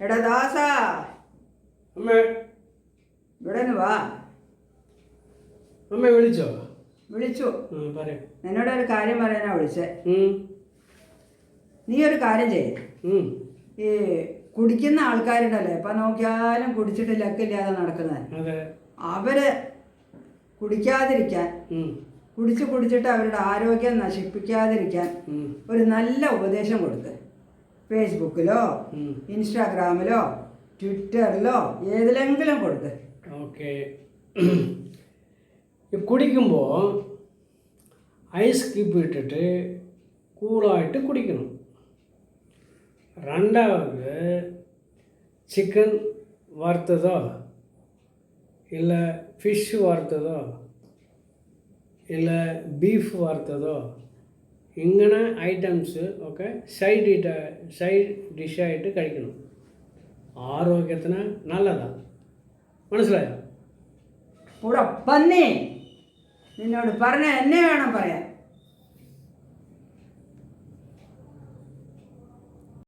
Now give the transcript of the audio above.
എടാ ദാസാ, അമ്മ ഇവിടെ നിന്ന് വാ. അമ്മ വിളിച്ചോ? വിളിച്ചു. പറയാം. നിന്നോടൊരു കാര്യം പറയാനാ വിളിച്ചേ. നീ ഒരു കാര്യം ചെയ്യേ. ഈ കുടിക്കുന്ന ആൾക്കാരുണ്ടല്ലേ, ഇപ്പം നോക്കിയാലും കുടിച്ചിട്ട് ലക്കില്ലാതെ നടക്കുന്നത്, അവര് കുടിക്കാതിരിക്കാൻ, കുടിച്ചിട്ട് അവരുടെ ആരോഗ്യം നശിപ്പിക്കാതിരിക്കാൻ ഒരു നല്ല ഉപദേശം കൊടുത്ത് ഫേസ്ബുക്കിലോ ഇൻസ്റ്റാഗ്രാമിലോ ട്വിറ്ററിലോ ഏതിലെങ്കിലും കൊടുത്ത്. ഓക്കെ. കുടിക്കുമ്പോൾ ഐസ് ക്യൂബ് ഇട്ടിട്ട് കൂളായിട്ട് കുടിക്കണം. രണ്ടാമത് ചിക്കൻ വറുത്തതോ ഇല്ല ഫിഷ് വറുത്തതോ ഇല്ല ബീഫ് വറുത്തതോ ഇങ്ങനെ ഐറ്റംസ് ഒക്കെ സൈഡ് ഡിഷായിട്ട് കഴിക്കണം. ആരോഗ്യത്തിന് നല്ലതാണ്. മനസ്സിലായോ? കൂടെ പന്നി, നിന്നോട് പറഞ്ഞ എന്നെ വേണം പറയാൻ.